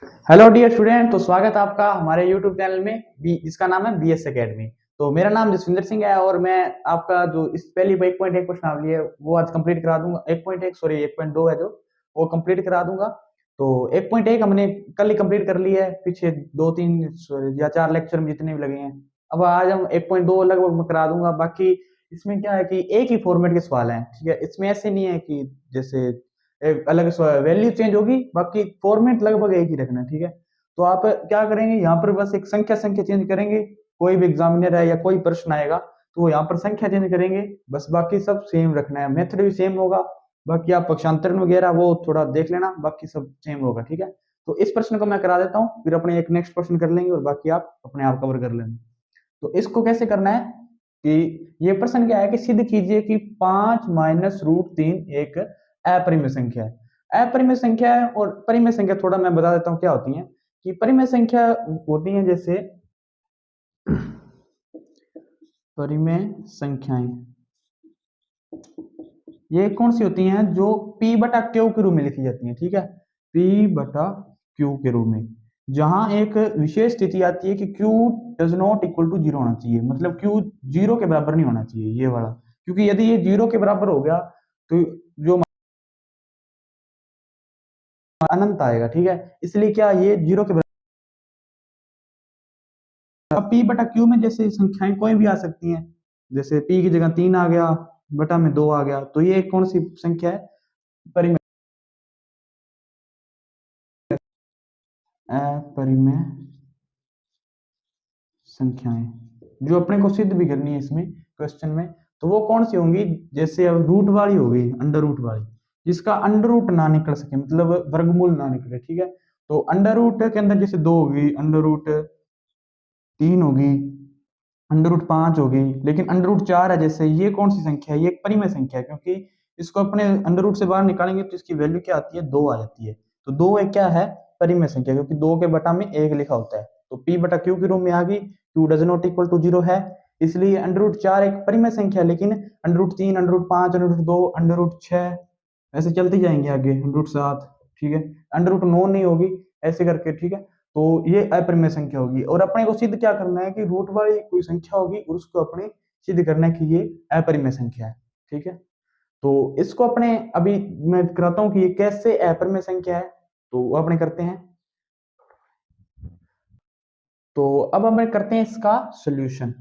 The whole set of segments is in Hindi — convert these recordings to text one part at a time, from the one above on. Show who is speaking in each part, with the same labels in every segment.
Speaker 1: हेलो डियर स्टूडेंट, तो स्वागत है आपका हमारे यूट्यूब चैनल में जिसका नाम है बीएस एकेडमी। तो मेरा नाम जसविंदर सिंह है और मैं आपका जो इस पहली 1.1 प्रश्नावली है वो आज कंप्लीट करा दूंगा। 1.1 सॉरी 1.2 है जो वो कंप्लीट करा दूंगा। तो 1.1 हमने कल ही कंप्लीट कर लिया है, पीछे 2-3 या 4 लेक्चर में जितने भी लगे हैं। अब आज हम 1.2 लगभग मैं करा दूंगा। बाकी इसमें क्या है कि एक ही फॉर्मेट के सवाल हैं, ठीक है। इसमें ऐसे नहीं है कि जैसे एक अलग वैल्यू चेंज होगी, बाकी फॉर्मेट लगभग एक ही रखना है, ठीक है। तो आप क्या करेंगे, यहाँ पर बस एक संख्या संख्या चेंज करेंगे। कोई भी एग्जामिनर है या कोई प्रश्न आएगा तो यहाँ पर संख्या चेंज करेंगे, बस बाकी सब सेम रखना है। मेथड भी सेम होगा। बाकी आप पक्षांतरण वगैरह वो थोड़ा देख लेना, बाकी सब सेम होगा, ठीक है। तो इस प्रश्न को मैं करा देता हूँ, फिर अपने एक नेक्स्ट प्रश्न कर लेंगे और बाकी आप अपने आप कवर कर लेंगे। तो इसको कैसे करना है कि ये प्रश्न क्या है कि सिद्ध कीजिए कि 5 - एक अपरिमेय संख्या है। अपरिमेय संख्या है और परिमेय संख्या थोड़ा मैं बता देता हूँ क्या होती है। कि परिमेय संख्या होती है जैसे परिमेय संख्याएं, ये कौन सी होती हैं जो p बटा क्यू के रूप में लिखी जाती हैं, ठीक है। p बटा क्यू के रूप में, जहां एक विशेष स्थिति आती है कि q does not equal to zero होना चाहिए, मतलब q जीरो के बराबर नहीं होना चाहिए ये वाला। क्योंकि यदि ये जीरो के बराबर हो गया तो जो अनंत आएगा, ठीक है। इसलिए क्या ये जीरो के बराबर। अब p बटा क्यू में जैसे संख्याएं कोई भी आ सकती हैं, जैसे p की जगह 3 आ गया, बटा में 2 आ गया, तो ये कौन सी संख्या है, परिमेय। अपरिमेय संख्याएं जो अपने को सिद्ध भी करनी है इसमें क्वेश्चन में, तो वो कौन सी होंगी, जैसे अब रूट वाली होगी, अंडर रूट वाली, जिसका अंडर रूट ना निकल सके, मतलब वर्गमूल ना निकले, ठीक है। तो अंडर रूट के अंदर जैसे 2 होगी, अंडर रूट 3 होगी, अंडर रूट 5 होगी, लेकिन अंडर रूट 4 है, जैसे ये कौन सी संख्या है, ये एक परिमेय संख्या है, क्योंकि इसको अपने अंडर रूट से बाहर निकालेंगे तो इसकी वैल्यू क्या आती है, 2 आ जाती है। तो 2 एक क्या है, परिमेय संख्या, क्योंकि 2 के बटा में 1 लिखा होता है। तो p बटा क्यू के रूप में आ गई, Q does not equal to zero है, इसलिए अंडर रूट 4 एक परिमेय संख्या है। लेकिन under root 3, under root 5, under root 2, under root 6 ऐसे चलते जाएंगे आगे, अंडर रूट 7, ठीक है। अंडर रूट 9 नहीं होगी, ऐसे करके, ठीक है। तो ये अपरिमेय संख्या होगी और अपने को सिद्ध क्या करना है कि रूट वाली कोई संख्या होगी और उसको अपने सिद्ध करना है कि ये अपरिमेय संख्या है, ठीक है। तो इसको अपने अभी मैं कराता हूं कि ये कैसे अपरिमेय संख्या है, तो वो अपने करते हैं। तो अब हम करते हैं इसका सॉल्यूशन।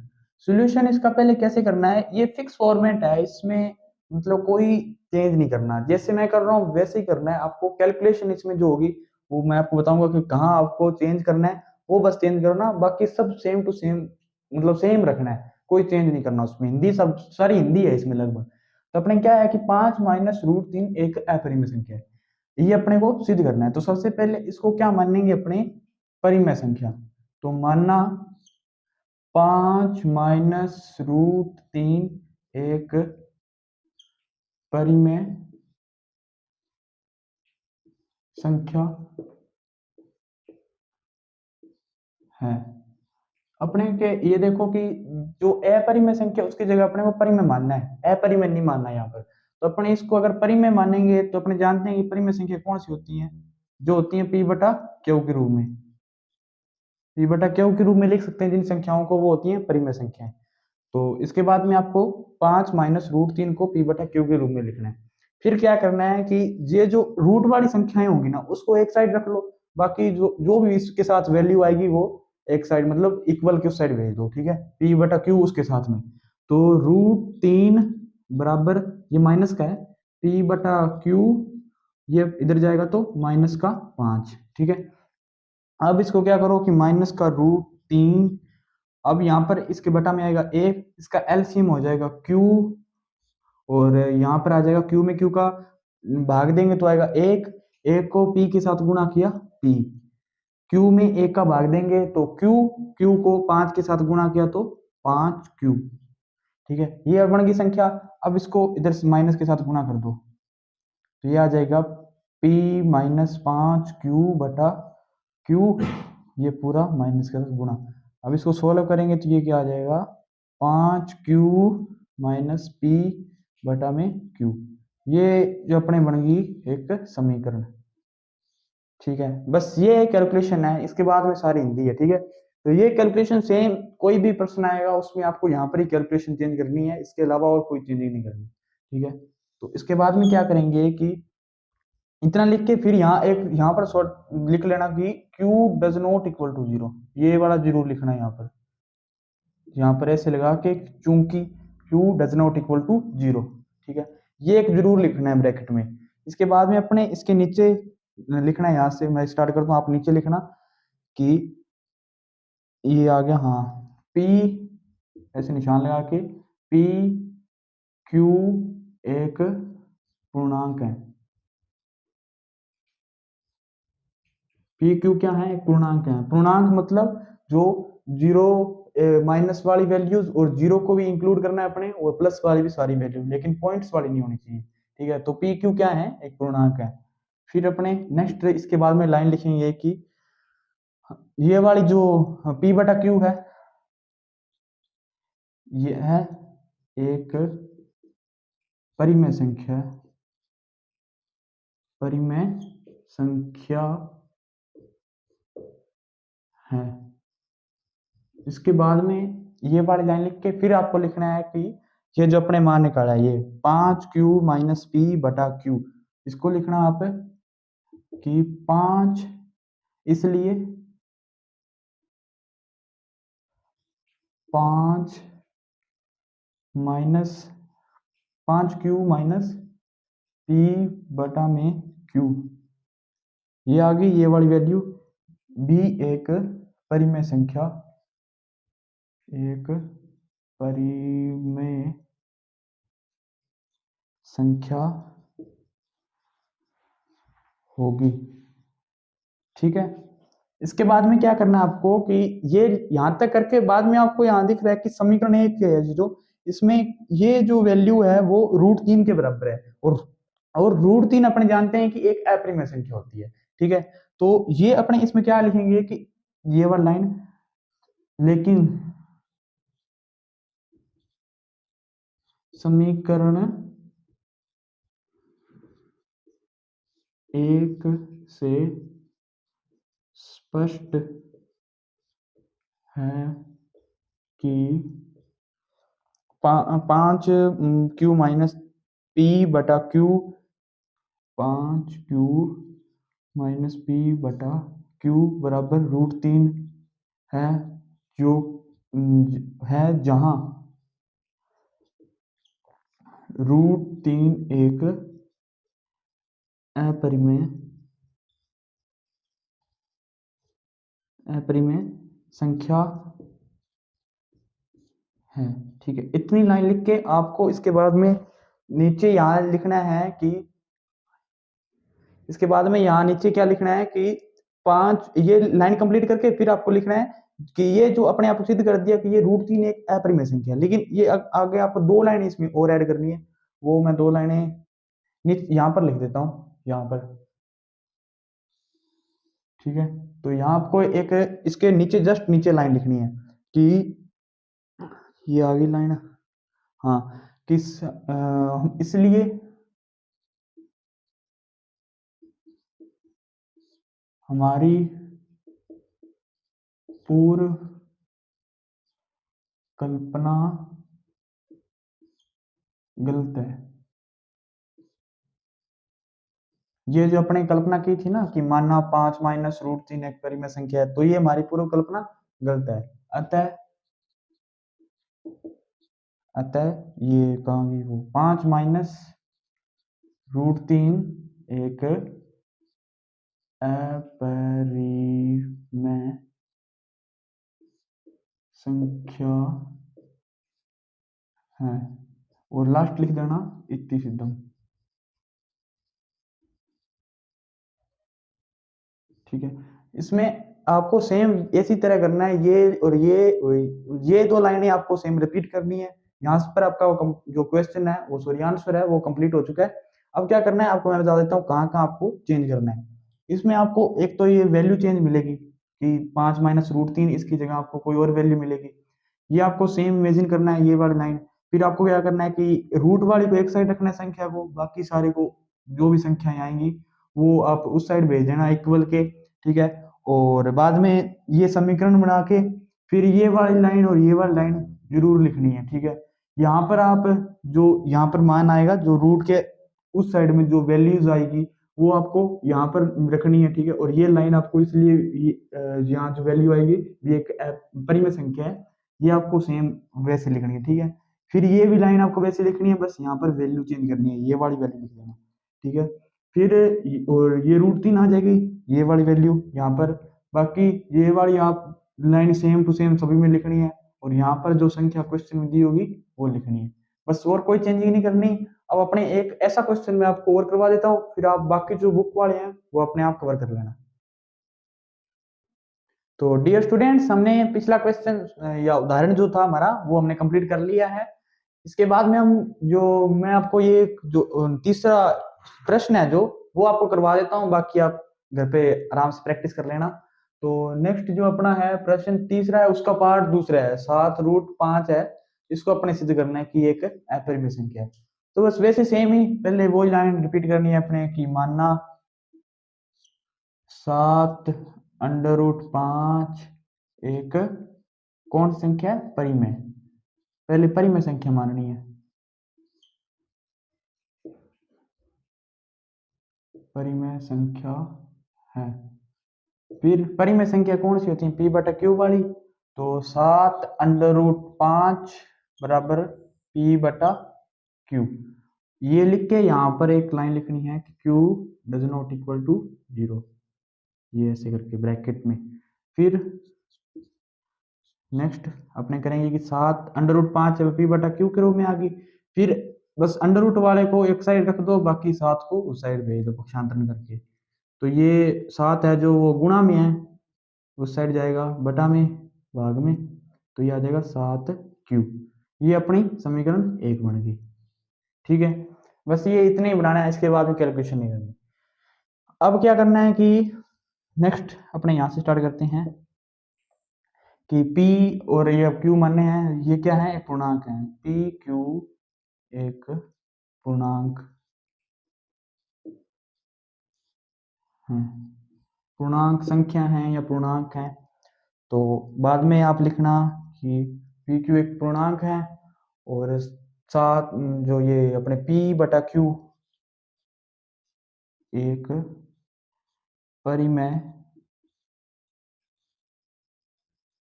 Speaker 1: सॉल्यूशन इसका पहले कैसे करना है, ये फिक्स फॉर्मेट है, इसमें मतलब कोई चेंज नहीं करना, जैसे मैं कर रहा हूँ वैसे ही करना है। आपको कैलकुलेशन इसमें जो होगी वो मैं आपको बताऊंगा कि कहाँ आपको चेंज करना है, वो बस चेंज करना, बाकी सब सेम टू सेम, मतलब सेम रखना है, कोई चेंज नहीं करना उसमें। हिंदी सब सारी हिंदी है इसमें लगभग। तो अपने क्या है कि 5 - एक अपरिमेय संख्या है, ये अपने को सिद्ध करना है। तो सबसे पहले इसको क्या मानेंगे अपने, परिमेय संख्या। तो मानना 5 - एक परिमेय संख्या है। अपने के ये देखो कि जो अपरिमेय संख्या उसकी जगह अपने को परिमेय मानना है, अपरिमेय नहीं मानना है यहाँ पर। तो अपने इसको अगर परिमेय मानेंगे तो अपने जानते हैं कि परिमेय संख्या कौन सी होती है, जो होती है p बटा क्यू के रूप में। p बटा क्यू के रूप में लिख सकते हैं जिन संख्याओं को, वो होती है परिमेय संख्याएं। तो इसके बाद में आपको 5 - को p बटा क्यू के रूप में लिखना है। फिर क्या करना है कि ये जो रूट वाली संख्याएं होंगी ना उसको एक साइड रख लो, बाकी जो जो भी इसके साथ वैल्यू आएगी वो एक साइड, मतलब इक्वल के उस साइड भेज दो, ठीक है। p बटा क्यू उसके साथ में, तो √3 बराबर, ये माइनस का है, p बटा क्यू, ये इधर जाएगा तो -5, ठीक है। अब इसको क्या करो कि -√3, अब यहाँ पर इसके बटा में आएगा 1, इसका एलसीएम हो जाएगा q, और यहाँ पर आ जाएगा q में q का भाग देंगे तो आएगा 1, 1 को p के साथ गुणा किया p, q में 1 का भाग देंगे तो q, q को 5 के साथ गुणा किया तो 5q, ठीक है। ये बन गई संख्या। अब इसको इधर से माइनस के साथ गुणा कर दो तो ये आ जाएगा p -5q बटा q, ये पूरा माइनस के साथ गुणा। अब इसको सोल्व करेंगे तो ये क्या आ जाएगा, 5q - p बटा में q, ये जो अपने बन गई एक समीकरण। ठीक है, बस ये कैलकुलेशन है, इसके बाद में सारी हिंदी है। ठीक है, तो ये कैलकुलेशन सेम, कोई भी प्रश्न आएगा उसमें आपको यहाँ पर ही कैलकुलेशन चेंज करनी है, इसके अलावा और कोई चेंजिंग नहीं करनी। ठीक है, तो इसके बाद में क्या करेंगे कि इतना लिख के फिर यहाँ एक यहाँ पर शॉर्ट लिख लेना कि Q does not equal to zero, ये वाला जरूर लिखना है यहाँ पर ऐसे लगा के चूंकि Q does not equal to zero. ठीक है, ये एक जरूर लिखना है ब्रैकेट में। इसके बाद में अपने इसके नीचे लिखना है, यहाँ से मैं स्टार्ट करता हूँ, आप नीचे लिखना कि ये आ गया, हाँ, P ऐसे निशान लगा के P Q एक पूर्णांक है। पी क्यू क्या है, एक पूर्णांक है। पूर्णांक मतलब जो जीरो माइनस वाली वैल्यूज और जीरो को भी इंक्लूड करना है अपने, और प्लस वाली भी सारी वैल्यू, लेकिन पॉइंट्स वाली नहीं होनी चाहिए। ठीक है, तो पी क्यू क्या है, एक पूर्णांक है। फिर अपने नेक्स्ट इसके बाद में लाइन लिखेंगे कि ये वाली जो पी बटा क्यू है, ये है एक परिमेय संख्या, परिमेय संख्या है। इसके बाद में ये वाली लाइन लिख के फिर आपको लिखना है कि ये जो अपने मान निकाला है, ये 5Q माइनस पी बटा क्यू, इसको लिखना आप कि 5 इसलिए 5 माइनस 5Q माइनस पी बटा में क्यू, ये आ गई ये वाली वैल्यू। बी एक परिमेय संख्या, एक परिमेय संख्या होगी। ठीक है, इसके बाद में क्या करना है आपको कि ये यहां तक करके बाद में आपको यहां दिख रहा है कि समीकरण एक है जो, इसमें ये जो वैल्यू है वो √3 के बराबर है, और √3 अपने जानते हैं कि एक अपरिमेय संख्या होती है। ठीक है, तो ये अपने इसमें क्या लिखेंगे कि ये वाली लाइन, लेकिन समीकरण एक से स्पष्ट है कि 5Q माइनस पी बटा क्यू, 5Q माइनस पी बटा क्यू बराबर √3 है, जो है जहां √3 एक अपरिमेय अपरिमेय संख्या है। ठीक है, इतनी लाइन लिख के आपको इसके बाद में नीचे यहाँ लिखना है कि इसके बाद में यहाँ नीचे क्या लिखना है कि 5, ये लाइन कंप्लीट करके फिर आपको लिखना है कि ये जो अपने आप सिद्ध कर दिया कि ये √3 एक अपरिमेय संख्या है, लेकिन ये आगे आपको 2 लाइनें इसमें और ऐड करनी है। वो मैं 2 लाइनें यहाँ पर लिख देता हूँ, यहाँ पर। ठीक है, तो यहाँ आपको एक इसके नीचे जस्ट नीचे लाइन लिखनी है कि ये आगे लाइन, हाँ, किस इसलिए हमारी पूर्व कल्पना गलत है। ये जो अपने कल्पना की थी ना कि मानना 5 माइनस √3 एक परिमेय संख्या है, तो ये हमारी पूर्व कल्पना गलत है। अतः अतः ये कहोगे वो 5 माइनस √3 एक अपरिमेय संख्या है, और लास्ट लिख देना इति सिद्धम। ठीक है, इसमें आपको सेम इसी तरह करना है, ये और ये 2 लाइनें आपको सेम रिपीट करनी है। यहाँ पर आपका जो क्वेश्चन है वो सॉरी आंसर है वो कंप्लीट हो चुका है। अब क्या करना है आपको मैं बता देता हूँ कहाँ कहाँ आपको चेंज करना है। इसमें आपको एक तो ये वैल्यू चेंज मिलेगी कि 5 माइनस √3, इसकी जगह आपको कोई और वैल्यू मिलेगी। ये आपको सेम इमेजिन करना है, ये वाली लाइन। फिर आपको क्या करना है कि रूट वाली को एक साइड रखना है संख्या को, बाकी सारे को जो भी संख्याएं आएंगी वो आप उस साइड भेज देना इक्वल के, ठीक है। और बाद में ये समीकरण बना के फिर ये वाली लाइन और ये वाली लाइन जरूर लिखनी है, ठीक है। यहाँ पर आप जो यहाँ पर मान आएगा जो रूट के उस साइड में जो वैल्यूज आएगी वो आपको यहाँ पर रखनी है, ठीक है। और ये लाइन आपको इसलिए यहाँ जो वैल्यू आएगी ये एक परिमेय संख्या है, ये आपको सेम वैसे लिखनी है, ठीक है। फिर ये भी लाइन आपको वैसे लिखनी है, बस यहाँ पर वैल्यू चेंज करनी है, ये वाली वैल्यू लिख देना, ठीक है। फिर और ये √3 आ जाएगी, ये वाली वैल्यू यहाँ पर। बाकी ये वाली आप लाइन सेम टू सेम सभी में लिखनी है, और यहाँ पर जो संख्या क्वेश्चन में दी होगी वो लिखनी है, बस और कोई चेंजिंग नहीं करनी। अब अपने एक ऐसा क्वेश्चन मैं आपको और करवा देता हूँ, फिर आप बाकी जो बुक वाले हैं वो अपने आप कवर कर लेना। तो डियर स्टूडेंट्स, हमने पिछला क्वेश्चन या उदाहरण जो था हमारा वो हमने कंप्लीट कर लिया है। इसके बाद में हम जो मैं आपको ये जो तीसरा प्रश्न है जो वो आपको करवा देता हूँ, बाकी आप घर पे आराम से प्रैक्टिस कर लेना। तो नेक्स्ट जो अपना है प्रश्न तीसरा है, उसका पार्ट दूसरा है, 7√5 है, इसको अपने सिद्ध करना है कि एक अपरिमेय संख्या है। तो बस वैसे सेम ही पहले वो लाइन रिपीट करनी है अपने कि मानना 7√5 एक कौन सी संख्या है, परिमेय। पहले परिमेय संख्या माननी है, परिमेय संख्या है। फिर परिमेय संख्या कौन सी होती है, p/q वाली। तो 7√5 बराबर p/q। ये लिख के यहाँ पर एक लाइन लिखनी है कि q does not equal to 0, ये ऐसे करके ब्रैकेट में। फिर नेक्स्ट अपने करेंगे कि 7√5 p/q के रूप में आ गई। फिर बस अंडर रूट वाले को एक साइड रख दो, बाकी 7 को उस साइड भेज दो पक्षांतरण करके। तो ये 7 है जो वो गुणा में है, उस साइड जाएगा बटा में, भाग में, तो ये आ जाएगा 7q। ये अपनी समीकरण 1 बन गई, ठीक है। बस ये इतने ही बनाना है, इसके बाद में कैलकुलेशन नहीं करनी। अब क्या करना है कि नेक्स्ट अपने यहाँ से स्टार्ट करते हैं कि p और ये q माने हैं, ये क्या है, एक पूर्णांक है। p q एक पूर्णांक है, पूर्णांक संख्या है या पूर्णांक है। तो बाद में आप लिखना कि पी क्यू एक पूर्णांक है, और साथ जो ये अपने p/q एक परिमेय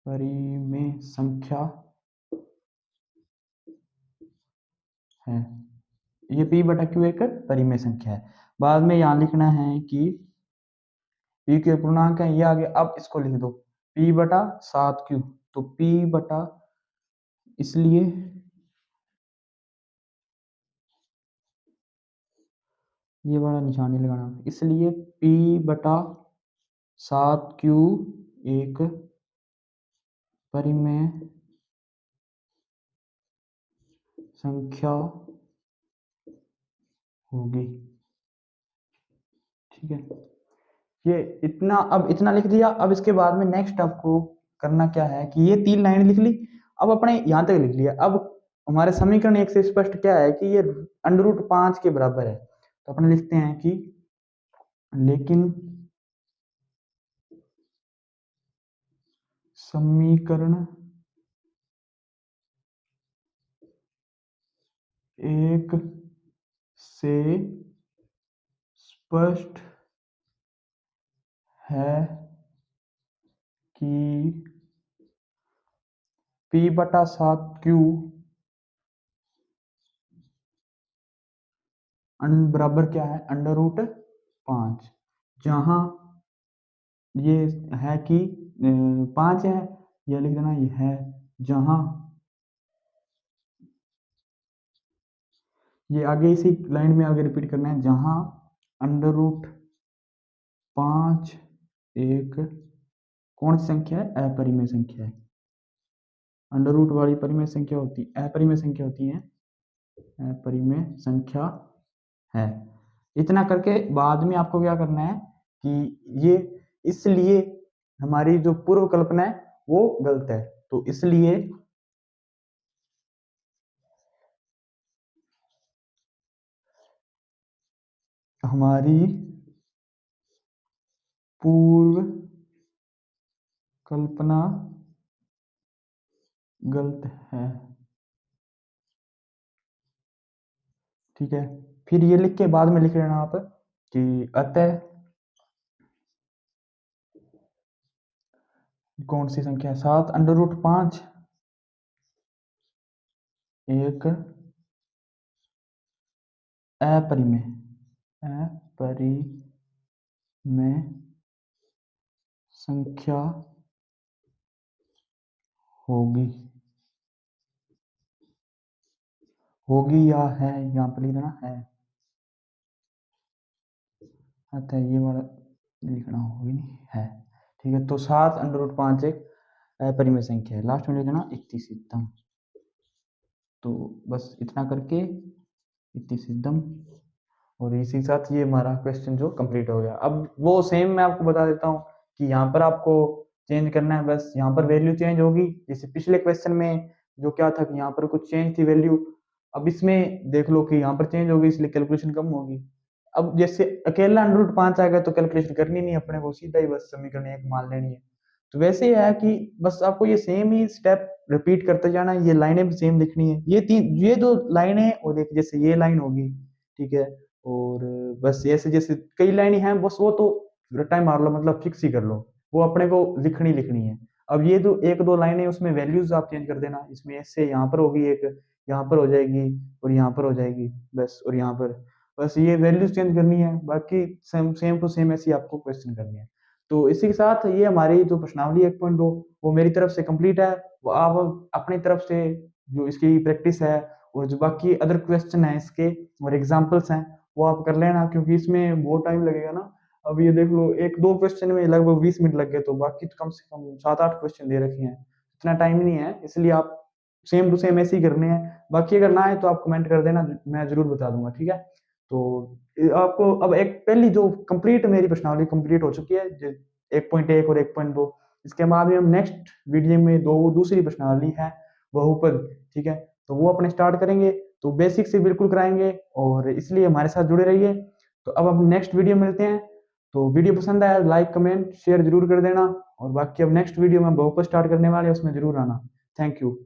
Speaker 1: परिमेय संख्या है। ये p/q एक परिमेय संख्या है। बाद में यहाँ लिखना है कि p के पूर्णांक है, ये आगे अब इसको लिख दो p/7q। तो p बटा, इसलिए ये वाला निशान नहीं लगाना, इसलिए p/7q एक परिमेय संख्या होगी, ठीक है। ये इतना, अब इतना लिख दिया। अब इसके बाद में नेक्स्ट आपको करना क्या है कि ये 3 लाइन लिख ली, अब अपने यहाँ तक लिख लिया। अब हमारे समीकरण 1 से स्पष्ट क्या है कि ये √5 के बराबर है। तो अपने लिखते हैं कि लेकिन समीकरण 1 से स्पष्ट है कि p/7q बराबर क्या है, √5, जहां ये है कि 5 है, ये लिख देना, ये है जहां, ये आगे इसी लाइन में आगे रिपीट करना है, जहां √5 एक कौन सी संख्या है, अपरिमेय संख्या है। अंडर रूट वाली परिमेय संख्या होती, अपरिमेय संख्या होती है, अपरिमेय संख्या है। इतना करके बाद में आपको क्या करना है कि ये, इसलिए हमारी जो पूर्व कल्पना है वो गलत है। तो इसलिए हमारी पूर्व कल्पना गलत है। ठीक है, फिर ये लिख के बाद में लिख लेना आप कि अतः कौन सी संख्या है, 7√5 एक अपरिमेय अपरिमेय संख्या होगी। होगी या है, यहाँ पर लिख देना है। अतः ये वाला लिखना होगी, नहीं है। ठीक है, तो 7√5 एक अपरिमेय संख्या है। लास्ट में लिख देना इति सिद्धम। तो बस इतना करके इति सिद्धम, और इसी के साथ ये हमारा क्वेश्चन जो कंप्लीट हो गया। अब वो सेम मैं आपको बता देता हूँ कि यहाँ पर आपको चेंज करना है, बस यहाँ पर वैल्यू चेंज होगी। जैसे पिछले क्वेश्चन में जो क्या था कि यहाँ पर कुछ चेंज थी वैल्यू, अब इसमें देख लो कि यहाँ पर चेंज होगी, इसलिए कैलकुलेशन कम होगी। अब जैसे अकेला √5 आएगा तो कैलकुलेशन करनी नहीं अपने को, सीधा ही बस समीकरण 1 मान लेनी है। तो वैसे ही है कि बस आपको ये सेम ही स्टेप रिपीट करते जाना है, ये लाइनें भी सेम लिखनी है। ये दो लाइनें और एक जैसे ये लाइन होगी, ठीक है। और बस ऐसे जैसे कई लाइनें हैं, बस वो तो रट्टा मार लो, मतलब फिक्स ही कर लो, वो अपने को लिखनी है। अब ये जो एक दो लाइनें उसमें वैल्यूज आप चेंज कर देना, इसमें ऐसे यहाँ पर होगी एक, यहाँ पर हो जाएगी और यहाँ पर हो जाएगी बस, और यहाँ पर बस ये वैल्यूज चेंज करनी है। बाकी सेम सेम टू सेम ऐसी आपको क्वेश्चन करनी है। तो इसी के साथ ये हमारी जो प्रश्नावली 1.2 वो मेरी तरफ से कंप्लीट है। वो आप अपनी तरफ से जो इसकी प्रैक्टिस है और जो बाकी अदर क्वेश्चन है इसके और एग्जांपल्स हैं वो आप कर लेना, क्योंकि इसमें बहुत टाइम लगेगा ना। अब ये देख लो एक दो क्वेश्चन में लगभग 20 मिनट लग गए, तो बाकी तो कम से कम 7-8 क्वेश्चन दे रखे हैं, इतना टाइम नहीं है, इसलिए आप सेम टू सेम ऐसे ही करने हैं। बाकी अगर ना आए तो आप कमेंट कर देना, मैं जरूर बता दूंगा, ठीक है। तो आपको अब एक पहली जो कंप्लीट मेरी प्रश्नावली कंप्लीट हो चुकी है 1.1 और 1.2। इसके बाद में हम नेक्स्ट वीडियो में दो दूसरी प्रश्नावली है बहुपद, ठीक है। तो वो अपने स्टार्ट करेंगे, तो बेसिक से बिल्कुल कराएंगे, और इसलिए हमारे साथ जुड़े रहिए। तो अब हम नेक्स्ट वीडियो मिलते हैं। तो वीडियो पसंद आया लाइक कमेंट शेयर जरूर कर देना, और बाकी अब नेक्स्ट वीडियो में बहुपद स्टार्ट करने वाले हैं, उसमें जरूर आना। Thank you.